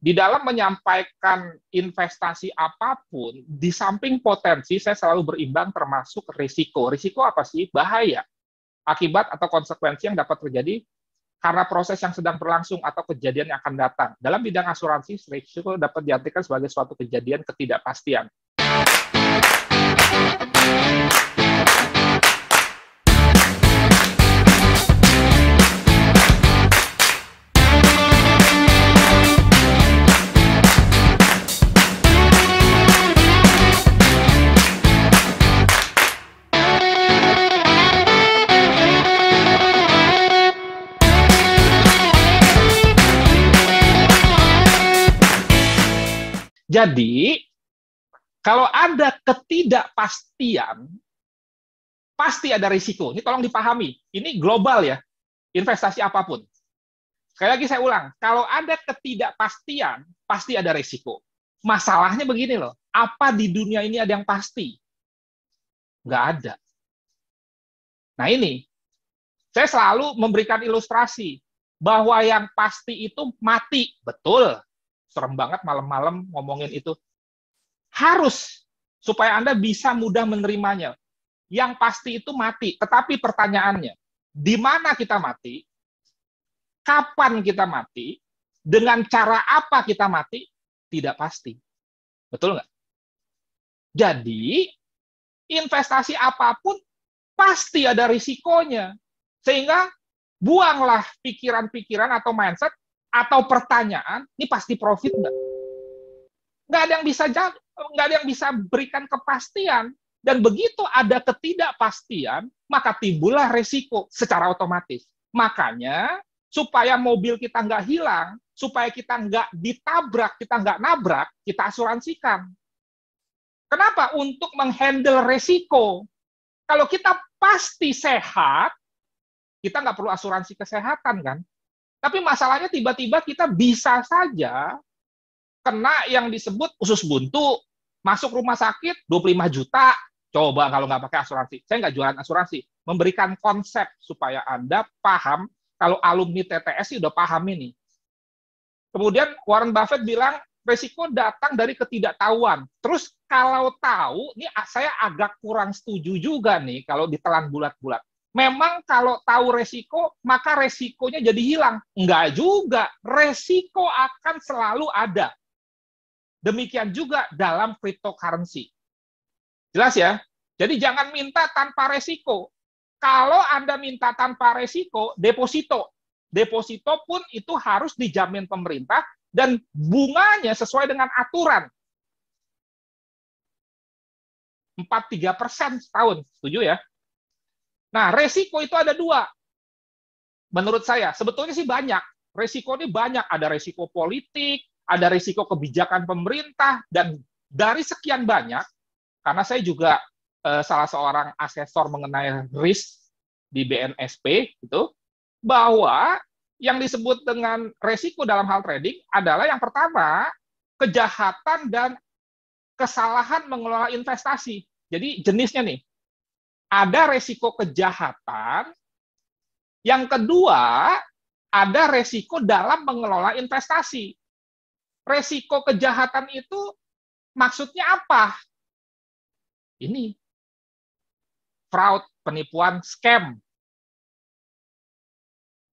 di dalam menyampaikan investasi apapun, di samping potensi, saya selalu berimbang termasuk risiko. Risiko apa sih? Bahaya, akibat atau konsekuensi yang dapat terjadi karena proses yang sedang berlangsung atau kejadian yang akan datang. Dalam bidang asuransi, risiko dapat diartikan sebagai suatu kejadian ketidakpastian. Jadi, kalau ada ketidakpastian, pasti ada risiko. Ini tolong dipahami. Ini global ya, investasi apapun. Sekali lagi saya ulang, kalau ada ketidakpastian, pasti ada risiko. Masalahnya begini loh, apa di dunia ini ada yang pasti? Nggak ada. Nah ini, saya selalu memberikan ilustrasi bahwa yang pasti itu mati. Betul. Serem banget malam-malam ngomongin itu. Harus, supaya Anda bisa mudah menerimanya. Yang pasti itu mati. Tetapi pertanyaannya, di mana kita mati? Kapan kita mati? Dengan cara apa kita mati? Tidak pasti. Betul nggak? Jadi, investasi apapun pasti ada risikonya. Sehingga buanglah pikiran-pikiran atau mindset atau pertanyaan, ini pasti profit nggak? Nggak ada yang bisa berikan kepastian. Dan begitu ada ketidakpastian, maka timbullah resiko secara otomatis. Makanya, supaya mobil kita nggak hilang, supaya kita nggak ditabrak, kita nggak nabrak, kita asuransikan. Kenapa? Untuk menghandle resiko. Kalau kita pasti sehat, kita nggak perlu asuransi kesehatan, kan? Tapi masalahnya tiba-tiba kita bisa saja kena yang disebut usus buntu, masuk rumah sakit 25 juta, coba kalau nggak pakai asuransi. Saya nggak jualan asuransi, memberikan konsep supaya Anda paham, kalau alumni TTS udah paham ini. Kemudian Warren Buffett bilang, resiko datang dari ketidaktahuan. Terus kalau tahu, ini saya agak kurang setuju juga nih kalau ditelan bulat-bulat. Memang kalau tahu resiko, maka resikonya jadi hilang. Enggak juga, resiko akan selalu ada. Demikian juga dalam cryptocurrency. Jelas ya? Jadi jangan minta tanpa resiko. Kalau Anda minta tanpa resiko, deposito. Deposito pun itu harus dijamin pemerintah dan bunganya sesuai dengan aturan. 4-3% setahun. Setuju ya? Nah, resiko itu ada dua. Menurut saya, sebetulnya sih banyak. Resiko ini banyak. Ada resiko politik, ada resiko kebijakan pemerintah, dan dari sekian banyak, karena saya juga salah seorang asesor mengenai risk di BNSP, itu, bahwa yang disebut dengan resiko dalam hal trading adalah yang pertama, kejahatan dan kesalahan mengelola investasi. Jadi jenisnya nih, ada resiko kejahatan, yang kedua, ada resiko dalam mengelola investasi. Resiko kejahatan itu maksudnya apa? Ini, fraud, penipuan, scam.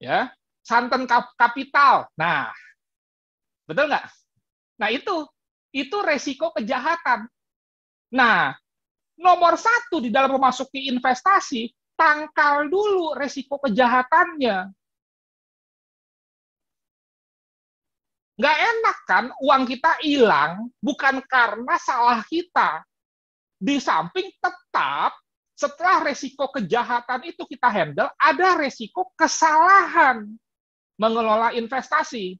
Ya, santen kapital. Nah, betul nggak? Nah, itu resiko kejahatan. Nah, nomor satu di dalam memasuki investasi, tangkal dulu resiko kejahatannya. Nggak enak kan uang kita hilang bukan karena salah kita. Di samping tetap setelah resiko kejahatan itu kita handle, ada resiko kesalahan mengelola investasi.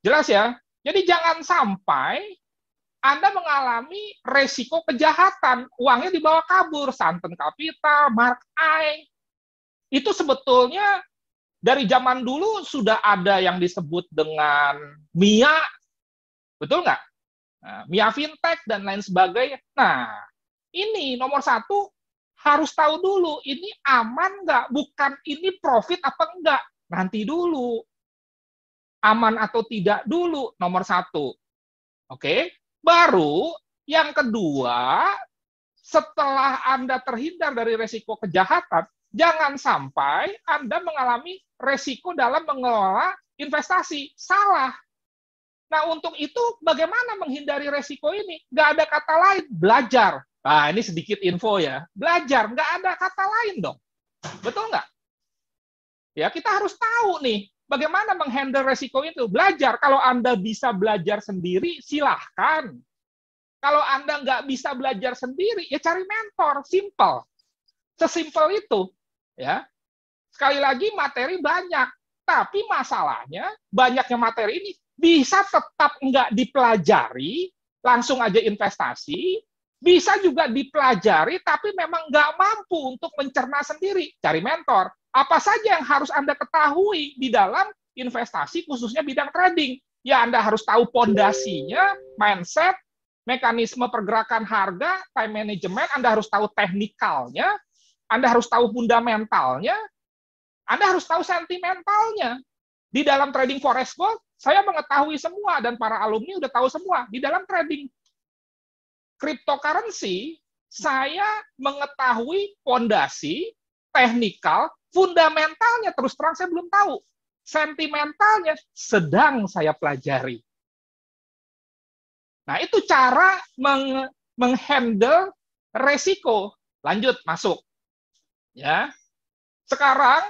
Jelas ya? Jadi jangan sampai Anda mengalami resiko kejahatan, uangnya dibawa kabur, santen kapital, mark I. Itu sebetulnya dari zaman dulu sudah ada yang disebut dengan MIA, betul nggak? Nah, MIA fintech dan lain sebagainya. Nah, ini nomor satu harus tahu dulu, ini aman nggak? Bukan ini profit apa enggak? Nanti dulu. aman atau tidak dulu, nomor satu. Oke, baru yang kedua, setelah Anda terhindar dari resiko kejahatan, jangan sampai Anda mengalami resiko dalam mengelola investasi. Salah. Nah, untuk itu bagaimana menghindari resiko ini? Nggak ada kata lain, belajar. Nah, ini sedikit info ya. Belajar, nggak ada kata lain dong. Betul nggak? Ya, kita harus tahu nih, bagaimana menghandle resiko itu. Belajar. Kalau Anda bisa belajar sendiri, silahkan. Kalau Anda nggak bisa belajar sendiri, ya cari mentor. Simple. Sesimpel itu. Ya. Sekali lagi, materi banyak. Tapi masalahnya, banyaknya materi ini bisa tetap nggak dipelajari, langsung aja investasi, bisa juga dipelajari, tapi memang nggak mampu untuk mencerna sendiri, cari mentor. Apa saja yang harus Anda ketahui di dalam investasi, khususnya bidang trading? Ya, Anda harus tahu pondasinya, mindset, mekanisme pergerakan harga, time management, Anda harus tahu teknikalnya, Anda harus tahu fundamentalnya, Anda harus tahu sentimentalnya. Di dalam trading forex gold, saya mengetahui semua, dan para alumni udah tahu semua. Di dalam trading cryptocurrency, saya mengetahui fondasi, teknikal, fundamentalnya terus terang saya belum tahu. Sentimentalnya sedang saya pelajari. Nah, itu cara menghandle resiko. Lanjut, masuk. Ya. Sekarang,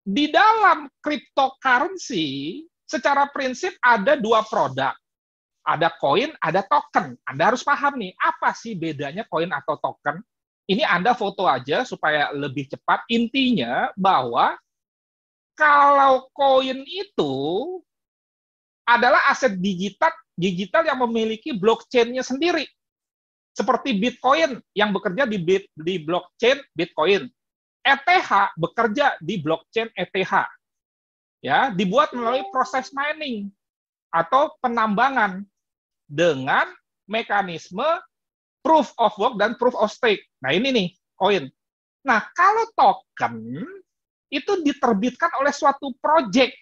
di dalam cryptocurrency, secara prinsip ada dua produk. Ada koin, ada token. Anda harus paham nih, apa sih bedanya koin atau token? Ini Anda foto aja supaya lebih cepat. Intinya bahwa kalau koin itu adalah aset digital yang memiliki blockchain-nya sendiri. Seperti Bitcoin yang bekerja di blockchain Bitcoin. ETH bekerja di blockchain ETH. Ya, dibuat melalui proses mining atau penambangan dengan mekanisme proof of work dan proof of stake. Nah, ini nih, koin. Nah, kalau token itu diterbitkan oleh suatu project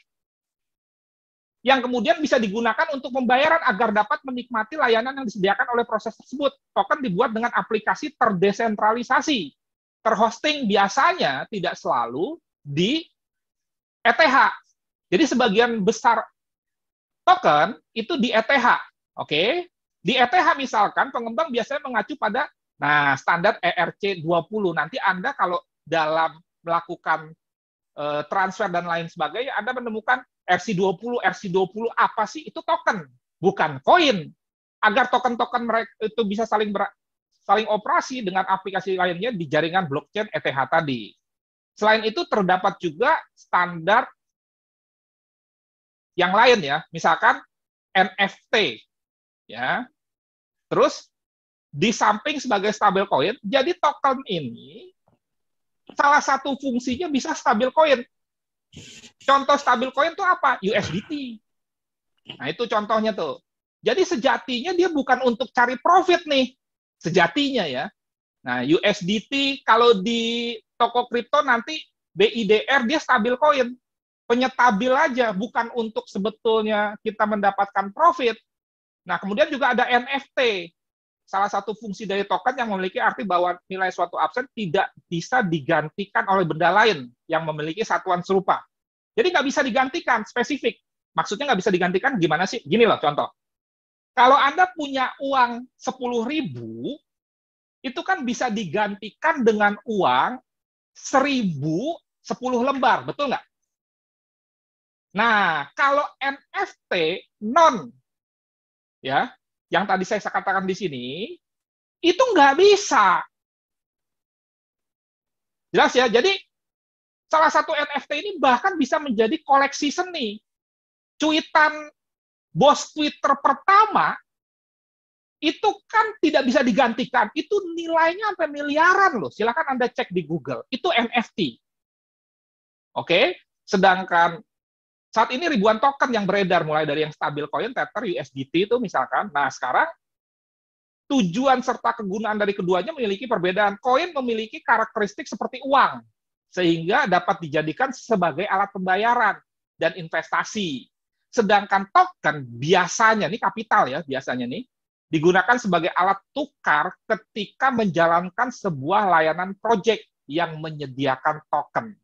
yang kemudian bisa digunakan untuk pembayaran agar dapat menikmati layanan yang disediakan oleh proses tersebut. Token dibuat dengan aplikasi terdesentralisasi. Terhosting biasanya tidak selalu di ETH. Jadi sebagian besar token itu di ETH. Oke? Di ETH misalkan pengembang biasanya mengacu pada standar ERC20. Nanti Anda kalau dalam melakukan transfer dan lain sebagainya, Anda menemukan RC20 apa sih? Itu token, bukan koin. Agar token-token mereka itu bisa saling operasi dengan aplikasi lainnya di jaringan blockchain ETH tadi. Selain itu terdapat juga standar yang lain ya, misalkan NFT ya. Terus di samping sebagai stablecoin, jadi token ini salah satu fungsinya bisa stablecoin. Contoh stablecoin itu apa? USDT. Nah, itu contohnya tuh. Jadi sejatinya dia bukan untuk cari profit nih. Sejatinya ya. Nah, USDT kalau di toko kripto nanti BIDR dia stablecoin. Penyetabil aja, bukan untuk sebetulnya kita mendapatkan profit. Nah, kemudian juga ada NFT. Salah satu fungsi dari token yang memiliki arti bahwa nilai suatu aset tidak bisa digantikan oleh benda lain yang memiliki satuan serupa. Jadi nggak bisa digantikan, spesifik. Maksudnya nggak bisa digantikan gimana sih? Gini loh contoh. Kalau Anda punya uang 10.000, itu kan bisa digantikan dengan uang 1.000 10 lembar, betul nggak? Nah, kalau NFT ya, yang tadi saya katakan di sini, itu nggak bisa. Jelas ya? Jadi, salah satu NFT ini bahkan bisa menjadi koleksi seni. Cuitan bos Twitter pertama, itu kan tidak bisa digantikan. Itu nilainya sampai miliaran loh. Silakan Anda cek di Google. Itu NFT. Oke? Sedangkan saat ini ribuan token yang beredar, mulai dari yang stablecoin, Tether, USDT itu misalkan. Nah, sekarang tujuan serta kegunaan dari keduanya memiliki perbedaan. Koin memiliki karakteristik seperti uang, sehingga dapat dijadikan sebagai alat pembayaran dan investasi. Sedangkan token biasanya, ini kapital ya, biasanya nih, digunakan sebagai alat tukar ketika menjalankan sebuah layanan project yang menyediakan token.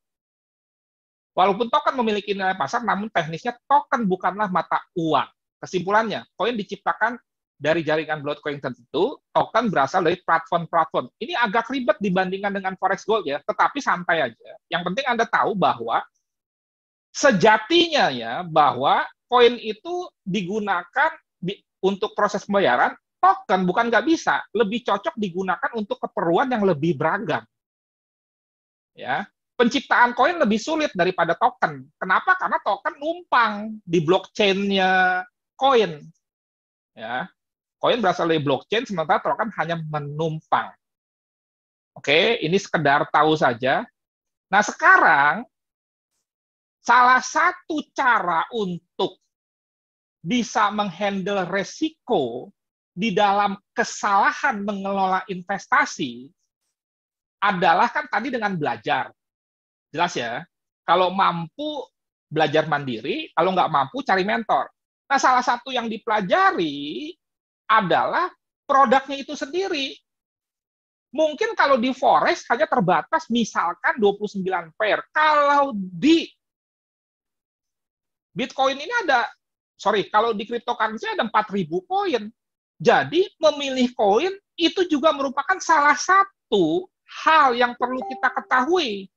Walaupun token memiliki nilai pasar, namun teknisnya token bukanlah mata uang. Kesimpulannya, koin diciptakan dari jaringan blockchain tertentu, token berasal dari platform-platform. Ini agak ribet dibandingkan dengan forex gold ya, tetapi santai aja. Yang penting Anda tahu bahwa sejatinya ya, bahwa koin itu digunakan untuk proses pembayaran, token bukan nggak bisa, lebih cocok digunakan untuk keperluan yang lebih beragam. Ya, penciptaan koin lebih sulit daripada token. Kenapa? Karena token numpang di blockchain-nya koin. Ya, koin berasal dari blockchain, sementara token hanya menumpang. Oke, ini sekedar tahu saja. Nah, sekarang salah satu cara untuk bisa menghandle resiko di dalam kesalahan mengelola investasi adalah kan tadi dengan belajar. Jelas ya, kalau mampu belajar mandiri, kalau nggak mampu cari mentor. Nah, salah satu yang dipelajari adalah produknya itu sendiri. Mungkin kalau di forex hanya terbatas misalkan 29 pair. Kalau di Bitcoin ini kalau di cryptocurrency ada 4.000 koin. Jadi memilih koin itu juga merupakan salah satu hal yang perlu kita ketahui.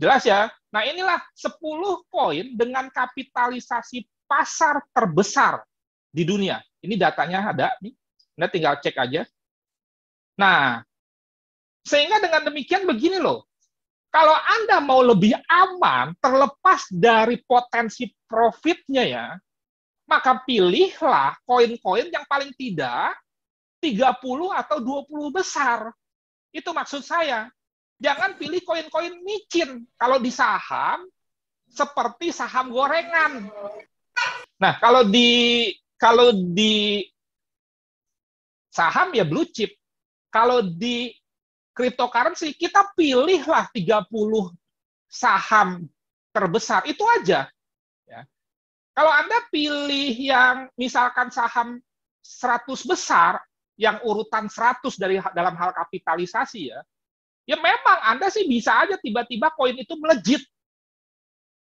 Jelas ya? Nah, inilah 10 koin dengan kapitalisasi pasar terbesar di dunia. Ini datanya ada nih. Anda tinggal cek aja. Nah, sehingga dengan demikian begini loh. Kalau Anda mau lebih aman, terlepas dari potensi profitnya ya, maka pilihlah koin-koin yang paling tidak 30 atau 20 besar. Itu maksud saya. Jangan pilih koin-koin micin. Kalau di saham, seperti saham gorengan. Nah, kalau di saham ya blue chip. Kalau di cryptocurrency, kita pilihlah 30 saham terbesar. Itu aja. Ya. Kalau Anda pilih yang misalkan saham 100 besar, yang urutan 100 dalam hal kapitalisasi ya memang Anda sih bisa aja tiba-tiba koin itu melejit.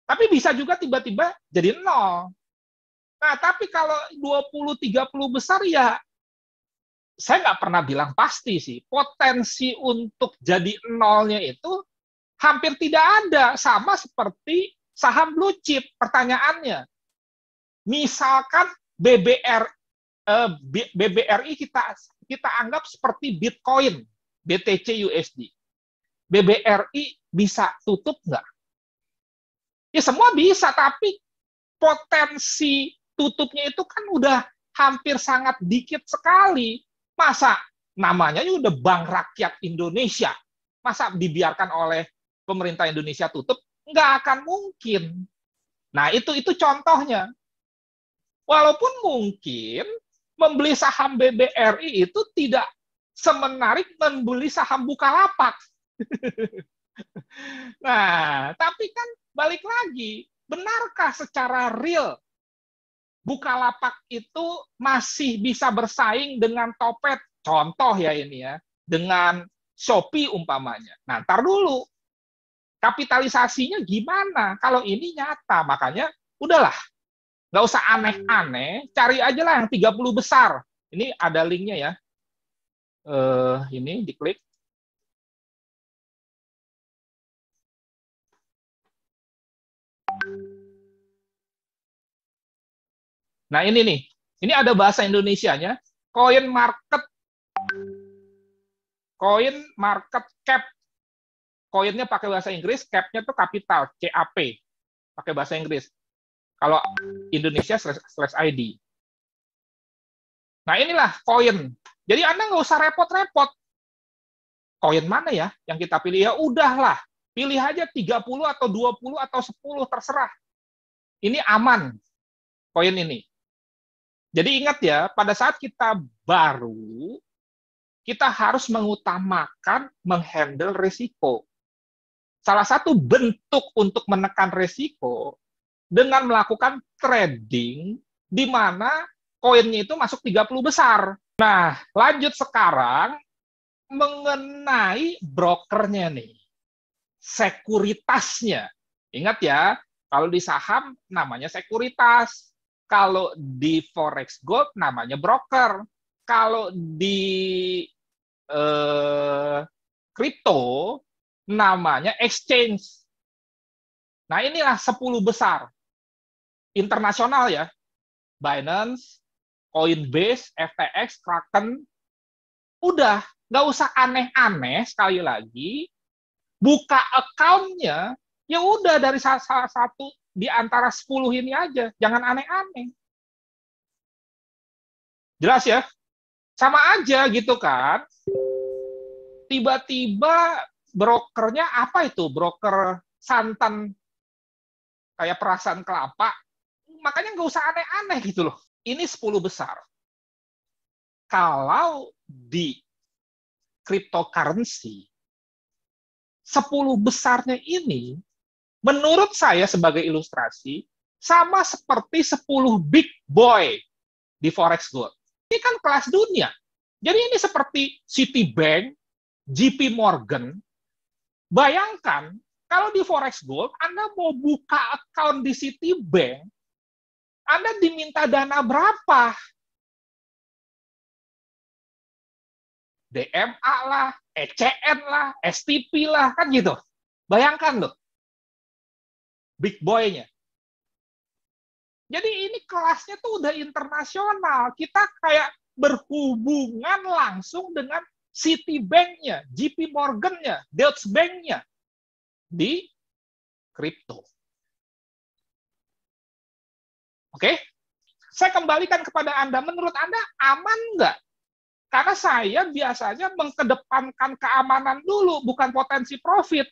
Tapi bisa juga tiba-tiba jadi nol. Nah, tapi kalau 20-30 besar ya saya nggak pernah bilang pasti sih. Potensi untuk jadi nolnya itu hampir tidak ada. Sama seperti saham blue chip. Pertanyaannya, misalkan BBRI kita anggap seperti Bitcoin, BTC USD. BBRI bisa tutup nggak? Ya semua bisa, tapi potensi tutupnya itu kan udah hampir sangat dikit sekali. Masa namanya udah Bank Rakyat Indonesia, masa dibiarkan oleh pemerintah Indonesia tutup? Nggak akan mungkin. Nah, itu contohnya. Walaupun mungkin membeli saham BBRI itu tidak semenarik membeli saham Bukalapak. Nah, tapi kan balik lagi, benarkah secara real Bukalapak itu masih bisa bersaing dengan Topet? Contoh ya ini ya, dengan Shopee umpamanya. Nah, ntar dulu, kapitalisasinya gimana? Kalau ini nyata, makanya udahlah, nggak usah aneh-aneh, cari aja lah yang 30 besar. Ini ada linknya ya. Ini diklik. Nah, ini nih. Ini ada bahasa Indonesianya. Coin market cap. Koinnya pakai bahasa Inggris, cap-nya tuh kapital, CAP. Pakai bahasa Inggris. Kalau Indonesia /ID. Nah, inilah koin. Jadi Anda nggak usah repot-repot. Koin mana ya yang kita pilih? Ya udahlah. Pilih aja 30 atau 20 atau 10, terserah. Ini aman, koin ini. Jadi ingat ya, pada saat kita baru, kita harus mengutamakan menghandle risiko. Salah satu bentuk untuk menekan resiko dengan melakukan trading di mana koinnya itu masuk 30 besar. Nah, lanjut sekarang mengenai brokernya nih. Sekuritasnya. Ingat ya, kalau di saham namanya sekuritas. Kalau di Forex Gold namanya broker. Kalau di kripto namanya exchange. Nah, inilah 10 besar. Internasional ya. Binance, Coinbase, FTX, Kraken. Udah, nggak usah aneh-aneh sekali lagi. Buka account-nya, ya udah dari salah satu di antara 10 ini aja. Jangan aneh-aneh. Jelas ya? Sama aja gitu kan. Tiba-tiba brokernya apa itu? Broker santan kayak perasaan kelapa. Makanya nggak usah aneh-aneh gitu loh. Ini 10 besar. Kalau di cryptocurrency, 10 besarnya ini, menurut saya sebagai ilustrasi, sama seperti 10 big boy di Forex Gold. Ini kan kelas dunia. Jadi ini seperti Citibank, JP Morgan. Bayangkan, kalau di Forex Gold, Anda mau buka account di Citibank, Anda diminta dana berapa? DMA lah, ECN lah, STP lah, kan gitu. Bayangkan loh, big boy-nya. Jadi ini kelasnya tuh udah internasional. Kita kayak berhubungan langsung dengan Citibank-nya, JP Morgan-nya, Deutsche Bank-nya di kripto. Oke? Saya kembalikan kepada Anda. Menurut Anda aman nggak? Karena saya biasanya mengedepankan keamanan dulu, bukan potensi profit.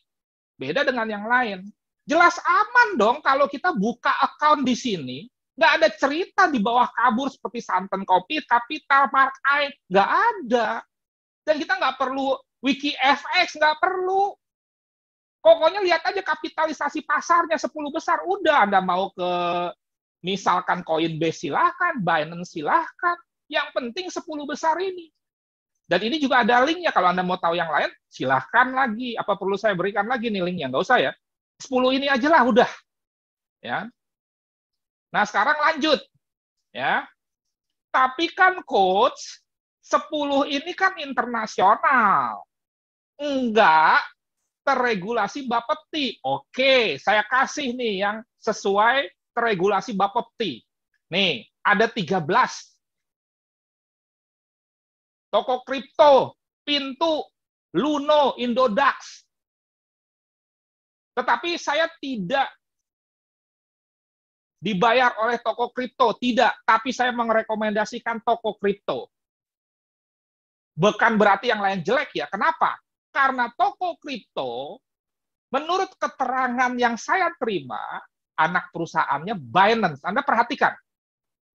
Beda dengan yang lain. Jelas aman dong kalau kita buka account di sini, nggak ada cerita di bawah kabur seperti Santen Kopi, Kapital, Mark I, nggak ada. Dan kita nggak perlu Wiki FX, nggak perlu. Pokoknya lihat aja kapitalisasi pasarnya 10 besar, udah Anda mau ke misalkan Coinbase silahkan, Binance silahkan, yang penting 10 besar ini. Dan ini juga ada linknya, kalau Anda mau tahu yang lain, silahkan lagi. Apa perlu saya berikan lagi nih linknya? Nggak usah ya. 10 ini aja lah, udah. Ya. Nah, sekarang lanjut. Ya. Tapi kan coach, 10 ini kan internasional. Enggak terregulasi Bapepti. Oke, saya kasih nih yang sesuai terregulasi Bapepti. Nih, ada 13. Toko kripto, Pintu, Luno, Indodax. Tetapi saya tidak dibayar oleh toko kripto, tidak. Tapi saya merekomendasikan toko kripto. Bukan berarti yang lain jelek ya. Kenapa? Karena toko kripto, menurut keterangan yang saya terima, anak perusahaannya Binance. Anda perhatikan.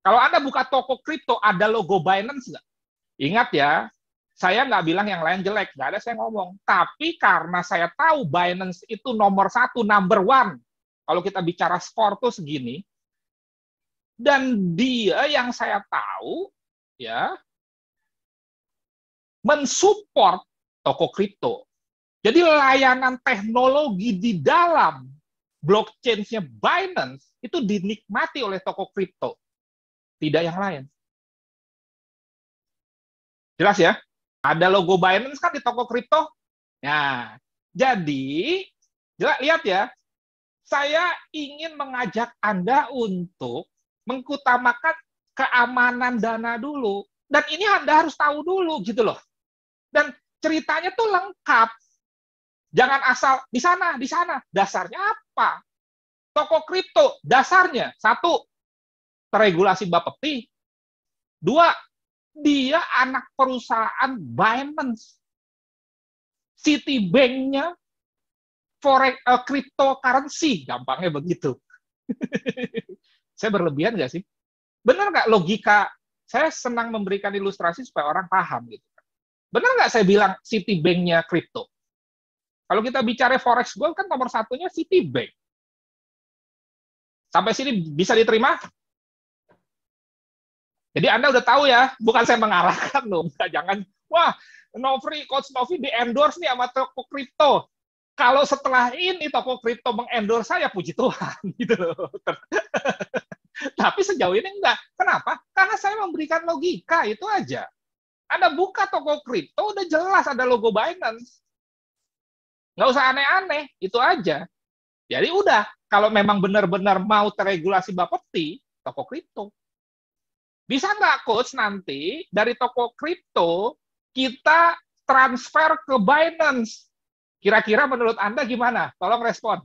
Kalau Anda buka toko kripto, ada logo Binance nggak? Ingat ya, saya nggak bilang yang lain jelek, nggak ada saya ngomong. Tapi karena saya tahu Binance itu nomor 1, number 1. Kalau kita bicara skor tuh segini. Dan dia yang saya tahu, ya, mensupport toko kripto. Jadi layanan teknologi di dalam blockchain-nya Binance itu dinikmati oleh toko kripto. Tidak yang lain. Jelas ya? Ada logo Binance kan di toko kripto? Nah, jadi lihat ya, saya ingin mengajak Anda untuk mengutamakan keamanan dana dulu. Dan ini Anda harus tahu dulu gitu loh. Dan ceritanya tuh lengkap. Jangan asal di sana. Dasarnya apa? Toko kripto, dasarnya 1, terregulasi Bapepti. 2, dia anak perusahaan Binance. Citibank-nya forex cryptocurrency, gampangnya begitu. Saya berlebihan nggak sih? Benar nggak logika? Saya senang memberikan ilustrasi supaya orang paham gitu. Benar nggak saya bilang Citibank-nya kripto? Kalau kita bicara Forex Gold, kan nomor satunya Citibank. Sampai sini bisa diterima? Jadi Anda udah tahu ya, bukan saya mengarahkan loh. Jangan, wah, Coach Novi di-endorse nih sama toko kripto. Kalau setelah ini toko kripto meng-endorse saya, puji Tuhan. Gitu loh. Tapi sejauh ini enggak. Kenapa? Karena saya memberikan logika, itu aja. Anda buka toko kripto, udah jelas ada logo Binance. Nggak usah aneh-aneh, itu aja. Jadi udah, kalau memang benar-benar mau terregulasi Bapepti, toko kripto. Bisa nggak, Coach, nanti dari toko kripto kita transfer ke Binance? Kira-kira menurut Anda gimana? Tolong respon.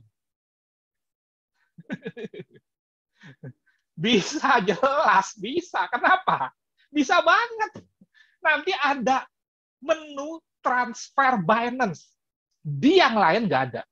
Bisa, jelas. Bisa. Kenapa? Bisa banget. Nanti ada menu transfer Binance. Di yang lain nggak ada.